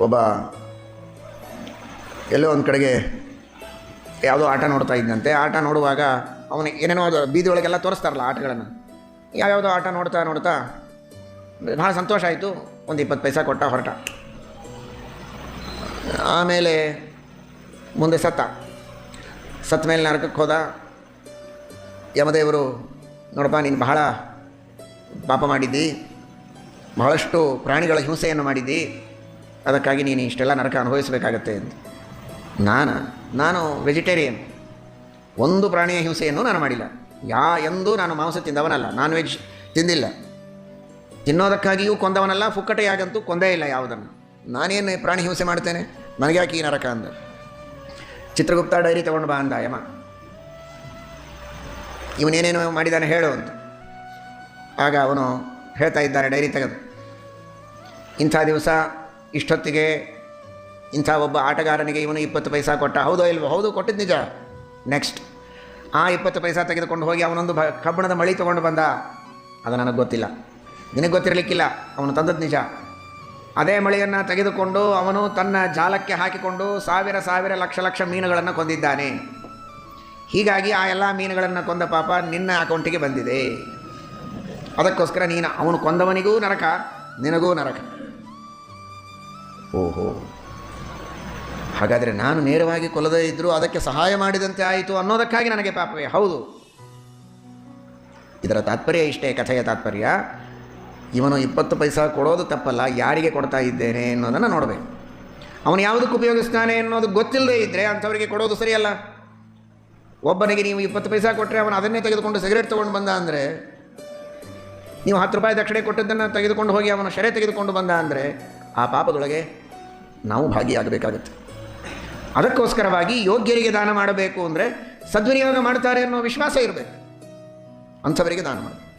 ಒಬ್ಬ ಎಲ್ಲೋ ಒಂದು ಕಡೆಗೆ ಯಾವುದೋ ಆಟ ನೋಡ್ತಾ ಇದ್ದಂತೆ. ಆಟ ನೋಡುವಾಗ ಅವನಿಗೆ ಏನೇನೋ ಅದು ಬೀದಿ ಒಳಗೆಲ್ಲ ತೋರಿಸ್ತಾರಲ್ಲ ಆಟಗಳನ್ನು, ಯಾವ್ಯಾವುದೋ ಆಟ ನೋಡ್ತಾ ನೋಡ್ತಾ ಭಾಳ ಸಂತೋಷ ಆಯಿತು. ಒಂದು 20 ಪೈಸಾ ಕೊಟ್ಟ, ಹೊರಟ. ಆಮೇಲೆ ಮುಂದೆ ಸತ್ತ ಮೇಲೆ ನರಕಕ್ಕೆ ಹೋದ. ಯಮದೇವರು, ನೋಡಪ್ಪ ನೀನು ಬಹಳ ಪಾಪ ಮಾಡಿದ್ದಿ, ಬಹಳಷ್ಟು ಪ್ರಾಣಿಗಳ ಹಿಂಸೆಯನ್ನು ಮಾಡಿದ್ದಿ, ಅದಕ್ಕಾಗಿ ನೀನು ಇಷ್ಟೆಲ್ಲ ನರಕ ಅನುಭವಿಸಬೇಕಾಗತ್ತೆ ಅಂತ. ನಾನು ವೆಜಿಟೇರಿಯನ್, ಒಂದು ಪ್ರಾಣಿಯ ಹಿಂಸೆಯನ್ನು ನಾನು ಮಾಡಿಲ್ಲ. ಎಂದೂ ನಾನು ಮಾಂಸ ತಿಂದವನಲ್ಲ, ನಾನ್ ವೆಜ್ ತಿಂದಿಲ್ಲ, ತಿನ್ನೋದಕ್ಕಾಗಿಯೂ ಕೊಂದವನಲ್ಲ, ಫುಕ್ಕಟೆಯಾಗಂತೂ ಕೊಂದೇ ಇಲ್ಲ ಯಾವುದನ್ನು. ನಾನೇನು ಪ್ರಾಣಿ ಹಿಂಸೆ ಮಾಡ್ತೇನೆ, ನನಗೆ ಯಾಕೆ ಈ ನರಕ ಅಂದ. ಚಿತ್ರಗುಪ್ತ ಡೈರಿ ತೊಗೊಂಡು ಬಾ ಅಂದ ಯಮ. ಇವನೇನೇನು ಮಾಡಿದ್ದಾನೆ ಹೇಳು ಅಂತ. ಆಗ ಅವನು ಹೇಳ್ತಾ ಇದ್ದಾನೆ ಡೈರಿ ತೆಗೆದು, ಇಂಥ ದಿವಸ ಇಷ್ಟೊತ್ತಿಗೆ ಇಂಥ ಒಬ್ಬ ಆಟಗಾರನಿಗೆ ಇವನು 20 ಪೈಸಾ ಕೊಟ್ಟ. ಹೌದೋ ಇಲ್ವೋ? ಹೌದು, ಕೊಟ್ಟಿದ್ದು ನಿಜ. ನೆಕ್ಸ್ಟ್ ಆ 20 ಪೈಸಾ ತೆಗೆದುಕೊಂಡು ಹೋಗಿ ಅವನೊಂದು ಕಬ್ಬಿಣದ ಮಳಿ ತೊಗೊಂಡು ಬಂದ. ಅದು ನನಗೆ ಗೊತ್ತಿಲ್ಲ, ನಿನಗೆ ಗೊತ್ತಿರಲಿಕ್ಕಿಲ್ಲ, ಅವನು ತಂದದ್ದು ನಿಜ. ಅದೇ ಮಳೆಯನ್ನು ತೆಗೆದುಕೊಂಡು ಅವನು ತನ್ನ ಜಾಲಕ್ಕೆ ಹಾಕಿಕೊಂಡು ಸಾವಿರ ಲಕ್ಷ ಮೀನುಗಳನ್ನು ಕೊಂದಿದ್ದಾನೆ. ಹೀಗಾಗಿ ಆ ಎಲ್ಲ ಮೀನುಗಳನ್ನು ಕೊಂದ ಪಾಪ ನಿನ್ನ ಅಕೌಂಟಿಗೆ ಬಂದಿದೆ. ಅದಕ್ಕೋಸ್ಕರ ನೀನು ಅವನು ಕೊಂದವನಿಗೂ ನರಕ, ನಿನಗೂ ನರಕ. ಓಹೋ, ಹಾಗಾದರೆ ನಾನು ನೇರವಾಗಿ ಕೊಲ್ಲದೇ ಇದ್ದರೂ ಅದಕ್ಕೆ ಸಹಾಯ ಮಾಡಿದಂತೆ ಆಯಿತು ಅನ್ನೋದಕ್ಕಾಗಿ ನನಗೆ ಪಾಪವೇ? ಹೌದು. ಇದರ ತಾತ್ಪರ್ಯ ಇಷ್ಟೇ, ಕಥೆಯ ತಾತ್ಪರ್ಯ. ಇವನು 20 ಪೈಸಾ ಕೊಡೋದು ತಪ್ಪಲ್ಲ, ಯಾರಿಗೆ ಕೊಡ್ತಾ ಇದ್ದೇನೆ ಅನ್ನೋದನ್ನು ನೋಡಬೇಕು. ಅವನು ಯಾವುದಕ್ಕೆ ಉಪಯೋಗಿಸ್ತಾನೆ ಅನ್ನೋದು ಗೊತ್ತಿಲ್ಲದೆ ಇದ್ದರೆ ಅಂಥವರಿಗೆ ಕೊಡೋದು ಸರಿಯಲ್ಲ. ಒಬ್ಬನಿಗೆ ನೀವು 20 ಪೈಸಾ ಕೊಟ್ಟರೆ ಅವನು ಅದನ್ನೇ ತೆಗೆದುಕೊಂಡು ಸಿಗರೇಟ್ ತೊಗೊಂಡು ಬಂದ ಅಂದರೆ, ನೀವು 10 ರೂಪಾಯಿ ದಕ್ಷಿಣೆ ಕೊಟ್ಟದ್ದನ್ನು ತೆಗೆದುಕೊಂಡು ಹೋಗಿ ಅವನು ಶರೆ ತೆಗೆದುಕೊಂಡು ಬಂದ ಅಂದರೆ ಆ ಪಾಪದೊಳಗೆ ನಾವು ಭಾಗಿಯಾಗಬೇಕಾಗುತ್ತೆ. ಅದಕ್ಕೋಸ್ಕರವಾಗಿ ಯೋಗ್ಯರಿಗೆ ದಾನ ಮಾಡಬೇಕು ಅಂದರೆ ಸದ್ವಿನಿಯೋಗ ಮಾಡ್ತಾರೆ ಅನ್ನೋ ವಿಶ್ವಾಸ ಇರಬೇಕು, ಅಂಥವರಿಗೆ ದಾನ ಮಾಡಬೇಕು.